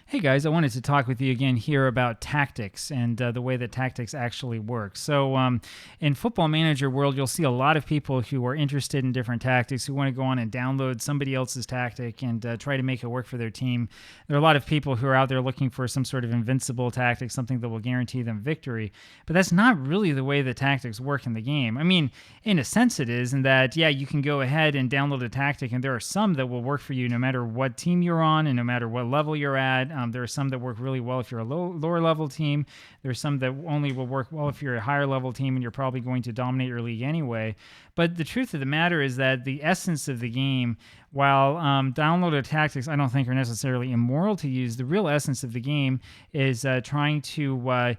Hey guys, I wanted to talk with you again here about tactics and the way that tactics actually work. So, in Football Manager world, you'll see a lot of people who are interested in different tactics, who want to go on and download somebody else's tactic and try to make it work for their team. There are a lot of people who are out there looking for some sort of invincible tactic, something that will guarantee them victory. But that's not really the way the tactics work in the game. I mean, in a sense, it is in that, yeah, you can go ahead and download a tactic, and there are some that will work for you no matter what team you're on and no matter what level you're at. There are some that work really well if you're a lower level team. There's some that only will work well if you're a higher level team and you're probably going to dominate your league anyway. But the truth of the matter is that the essence of the game, while downloaded tactics I don't think are necessarily immoral to use, the real essence of the game is trying to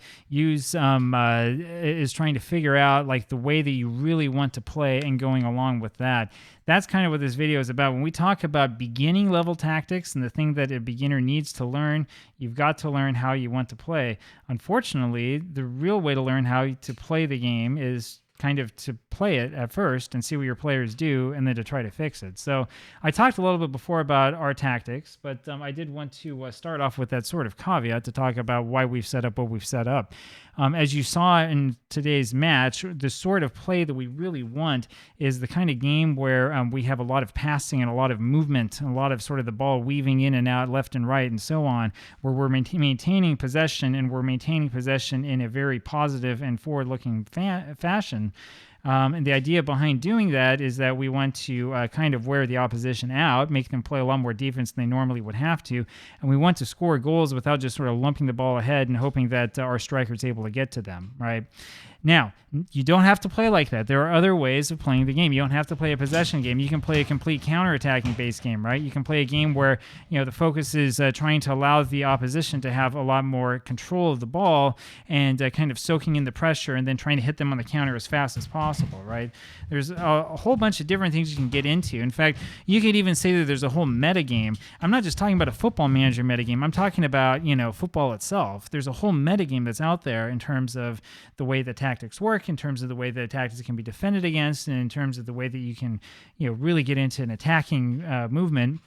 figure out like the way that you really want to play and going along with that. That's kind of what this video is about. When we talk about beginning level tactics and the thing that a beginner needs to learn, you've got to learn how you want to play. Unfortunately, the real way to learn how to play the game is kind of to play it at first and see what your players do and then to try to fix it. So I talked a little bit before about our tactics, but I did want to start off with that sort of caveat to talk about why we've set up what we've set up. As you saw in today's match, the sort of play that we really want is the kind of game where we have a lot of passing and a lot of movement, and a lot of sort of the ball weaving in and out left and right and so on, where we're maintaining possession, and we're maintaining possession in a very positive and forward-looking fashion. And the idea behind doing that is that we want to kind of wear the opposition out, make them play a lot more defense than they normally would have to. And we want to score goals without just sort of lumping the ball ahead and hoping that our striker is able to get to them, right? Now, you don't have to play like that. There are other ways of playing the game. You don't have to play a possession game. You can play a complete counter-attacking based game, right? You can play a game where, the focus is trying to allow the opposition to have a lot more control of the ball and kind of soaking in the pressure and then trying to hit them on the counter as fast as possible, right? There's a whole bunch of different things you can get into. In fact, you could even say that there's a whole meta game. I'm not just talking about a Football Manager meta game. I'm talking about, football itself. There's a whole meta game that's out there in terms of the way that tactics work, in terms of the way that tactics can be defended against, and in terms of the way that you can, really get into an attacking movement.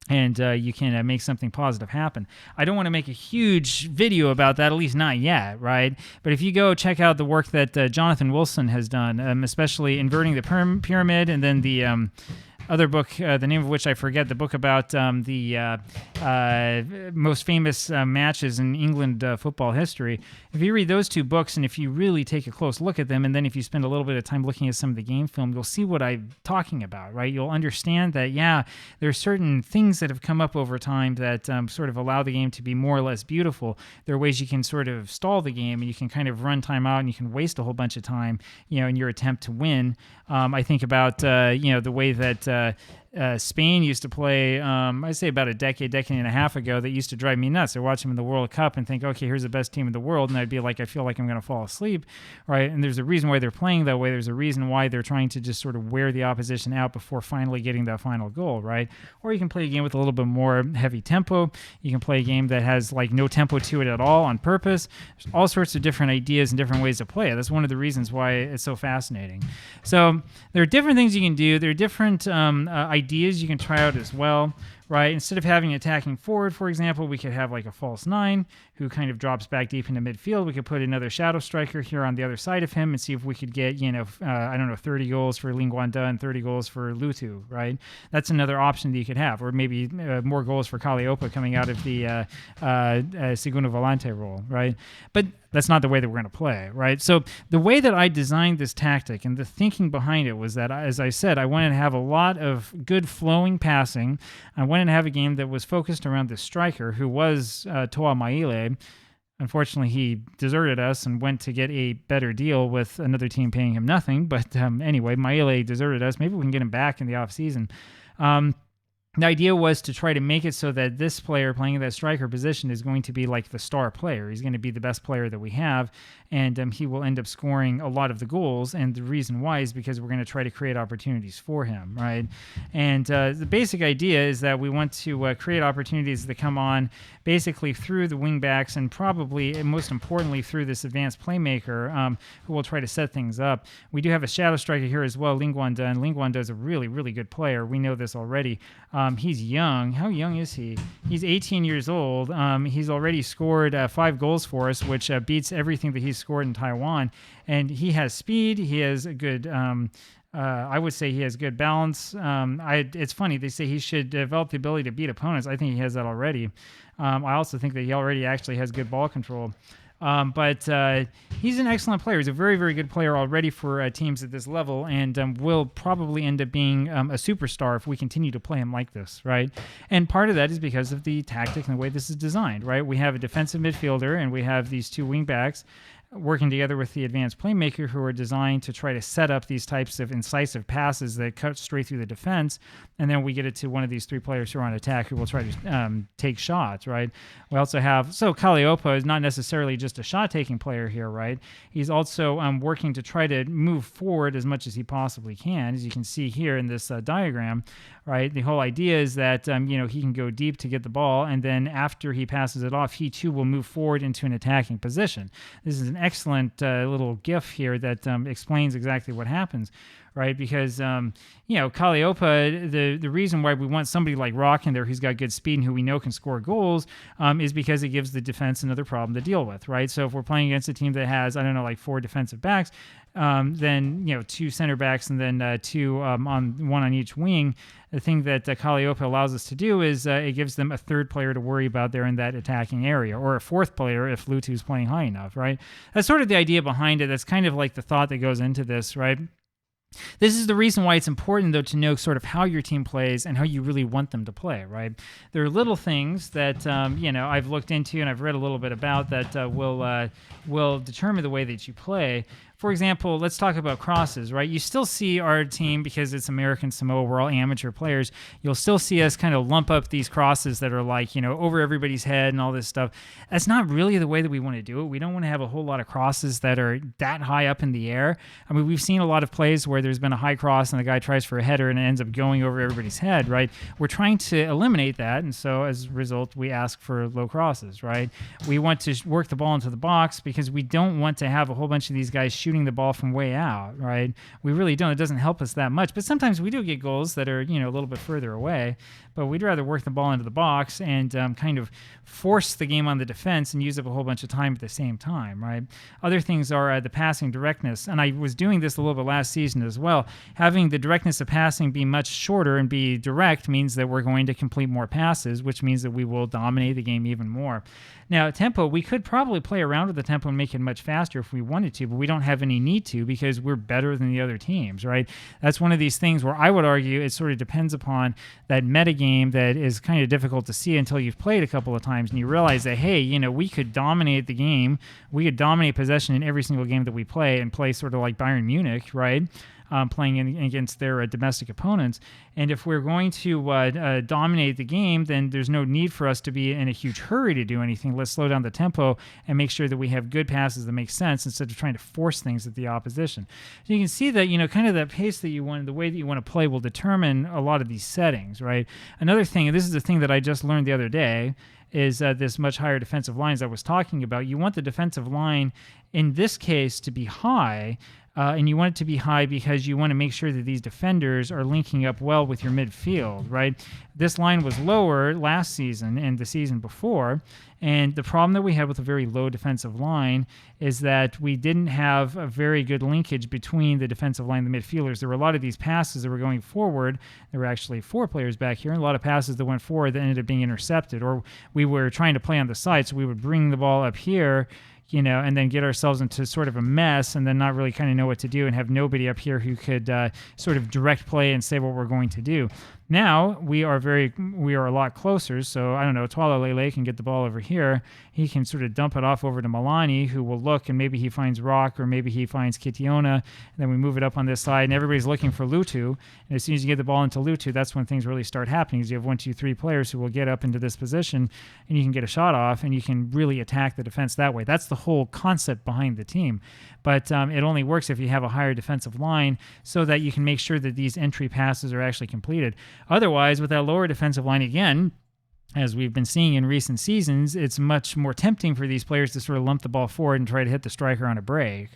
And you can make something positive happen. I don't want to make a huge video about that, at least not yet, right? But if you go check out the work that Jonathan Wilson has done, especially Inverting the Pyramid, and then the other book, the name of which I forget, the book about the most famous matches in England football history. If you read those two books, and if you really take a close look at them, and then if you spend a little bit of time looking at some of the game film, you'll see what I'm talking about, right? You'll understand that, there are certain things that have come up over time that sort of allow the game to be more or less beautiful. There are ways you can sort of stall the game, and you can kind of run time out, and you can waste a whole bunch of time, in your attempt to win. I think about, the way that Spain used to play, I'd say about a decade and a half ago, that used to drive me nuts. I'd watch them in the World Cup and think, okay, here's the best team in the world, and I'd be like, I feel like I'm going to fall asleep, right? And there's a reason why they're playing that way. There's a reason why they're trying to just sort of wear the opposition out before finally getting that final goal, right? Or you can play a game with a little bit more heavy tempo. You can play a game that has like no tempo to it at all on purpose. There's all sorts of different ideas and different ways to play it. That's one of the reasons why it's so fascinating. So there are different things you can do. There are different ideas you can try out as well, right? Instead of having attacking forward, for example, we could have like a false nine who kind of drops back deep into midfield. We could put another shadow striker here on the other side of him and see if we could get, 30 goals for Lingwanda and 30 goals for Lutu, right? That's another option that you could have, or maybe more goals for Kalliope coming out of the Segundo Volante role, right? But that's not the way that we're going to play, right? So the way that I designed this tactic and the thinking behind it was that, as I said, I wanted to have a lot of good flowing passing. I wanted to have a game that was focused around the striker, who was Toa Maile. Unfortunately, he deserted us and went to get a better deal with another team paying him nothing. But anyway, Maile deserted us. Maybe we can get him back in the offseason. The idea was to try to make it so that this player playing in that striker position is going to be like the star player. He's going to be the best player that we have, and he will end up scoring a lot of the goals. And the reason why is because we're going to try to create opportunities for him, right? And the basic idea is that we want to create opportunities that come on basically through the wingbacks and probably, and most importantly, through this advanced playmaker who will try to set things up. We do have a shadow striker here as well, Lingwanda, and Lingwanda is a really, really good player. We know this already. He's young. How young is he? He's 18 years old. He's already scored 5 goals for us, which beats everything that he's scored in Taiwan. And he has speed. He has a good... I would say he has good balance. It's funny. They say he should develop the ability to beat opponents. I think he has that already. I also think that he already actually has good ball control. But he's an excellent player. He's a very, very good player already for teams at this level, and will probably end up being a superstar if we continue to play him like this, right? And part of that is because of the tactic and the way this is designed, right? We have a defensive midfielder, and we have these 2 wingbacks working together with the advanced playmaker who are designed to try to set up these types of incisive passes that cut straight through the defense. And then we get it to one of these 3 players who are on attack who will try to take shots, right? We also have, so Kalliope is not necessarily just a shot-taking player here, right? He's also working to try to move forward as much as he possibly can, as you can see here in this diagram, right? The whole idea is that, he can go deep to get the ball, and then after he passes it off, he too will move forward into an attacking position. This is an excellent little GIF here that explains exactly what happens, right? Because, Kalliope, the reason why we want somebody like Rock in there who's got good speed and who we know can score goals is because it gives the defense another problem to deal with, right? So if we're playing against a team that has, 4 defensive backs, then, 2 center backs and then 2 one on each wing, the thing that Kalliope allows us to do is it gives them a 3rd player to worry about there in that attacking area, or a 4th player if Lutu's playing high enough, right? That's sort of the idea behind it. That's kind of like the thought that goes into this, right? This is the reason why it's important, though, to know sort of how your team plays and how you really want them to play, right? There are little things that, I've looked into and I've read a little bit about that will determine the way that you play. For example, let's talk about crosses, right? You still see our team, because it's American Samoa, we're all amateur players, you'll still see us kind of lump up these crosses that are like, over everybody's head and all this stuff. That's not really the way that we want to do it. We don't want to have a whole lot of crosses that are that high up in the air. I mean, we've seen a lot of plays where there's been a high cross and the guy tries for a header and it ends up going over everybody's head, right? We're trying to eliminate that, and so as a result, we ask for low crosses, right? We want to work the ball into the box because we don't want to have a whole bunch of these guys shooting the ball from way out, right? We really don't. It doesn't help us that much. But sometimes we do get goals that are, a little bit further away. But we'd rather work the ball into the box and kind of force the game on the defense and use up a whole bunch of time at the same time, right? Other things are the passing directness. And I was doing this a little bit last season as well. Having the directness of passing be much shorter and be direct means that we're going to complete more passes, which means that we will dominate the game even more. Now, tempo, we could probably play around with the tempo and make it much faster if we wanted to, but we don't have any need to because we're better than the other teams, right? That's one of these things where I would argue it sort of depends upon that metagame that is kind of difficult to see until you've played a couple of times and you realize that, hey, we could dominate the game. We could dominate possession in every single game that we play and play sort of like Bayern Munich, right? Playing against their domestic opponents. And if we're going to dominate the game, then there's no need for us to be in a huge hurry to do anything. Let's slow down the tempo and make sure that we have good passes that make sense instead of trying to force things at the opposition. So you can see that, kind of the pace that you want, the way that you want to play will determine a lot of these settings, right? Another thing, and this is the thing that I just learned the other day, is this much higher defensive lines I was talking about. You want the defensive line, in this case, to be high, and you want it to be high because you want to make sure that these defenders are linking up well with your midfield, right? This line was lower last season and the season before, and the problem that we had with a very low defensive line is that we didn't have a very good linkage between the defensive line and the midfielders. There were a lot of these passes that were going forward. There were actually 4 players back here, and a lot of passes that went forward that ended up being intercepted, or we were trying to play on the side, so we would bring the ball up here, and then get ourselves into sort of a mess and then not really kind of know what to do and have nobody up here who could sort of direct play and say what we're going to do. Now we are a lot closer. So I don't know, Twala Lele can get the ball over here. He can sort of dump it off over to Milani, who will look, and maybe he finds Rock or maybe he finds Kitiona. And then we move it up on this side and everybody's looking for Lutu. And as soon as you get the ball into Lutu, that's when things really start happening, because you have 1, 2, 3 players who will get up into this position and you can get a shot off and you can really attack the defense that way. That's the whole concept behind the team. But it only works if you have a higher defensive line so that you can make sure that these entry passes are actually completed. Otherwise, with that lower defensive line, again, as we've been seeing in recent seasons, it's much more tempting for these players to sort of lump the ball forward and try to hit the striker on a break.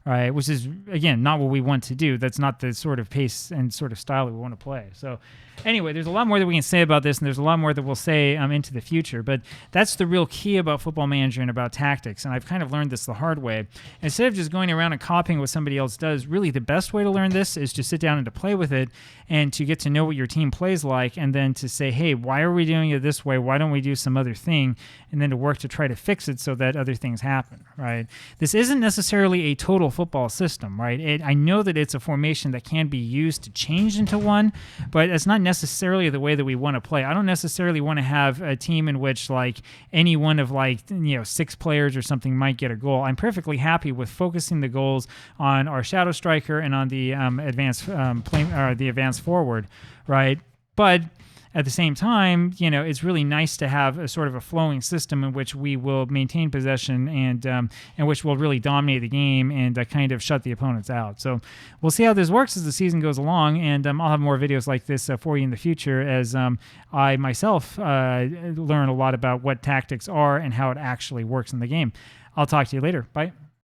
right? Which is, again, not what we want to do. That's not the sort of pace and sort of style that we want to play. So anyway, there's a lot more that we can say about this, and there's a lot more that we'll say into the future. But that's the real key about Football Manager and about tactics. And I've kind of learned this the hard way. Instead of just going around and copying what somebody else does, really the best way to learn this is to sit down and to play with it and to get to know what your team plays like, and then to say, hey, why are we doing it this way? Why don't we do some other thing? And then to work to try to fix it so that other things happen, right? This isn't necessarily a total football system, right? I know that it's a formation that can be used to change into one, but it's not necessarily the way that we want to play. I don't necessarily want to have a team in which like any one of 6 players or something might get a goal. I'm perfectly happy with focusing the goals on our shadow striker and on the advanced forward, right? But at the same time, it's really nice to have a sort of a flowing system in which we will maintain possession and in which we'll really dominate the game and kind of shut the opponents out. So we'll see how this works as the season goes along, and I'll have more videos like this for you in the future as I myself learn a lot about what tactics are and how it actually works in the game. I'll talk to you later. Bye.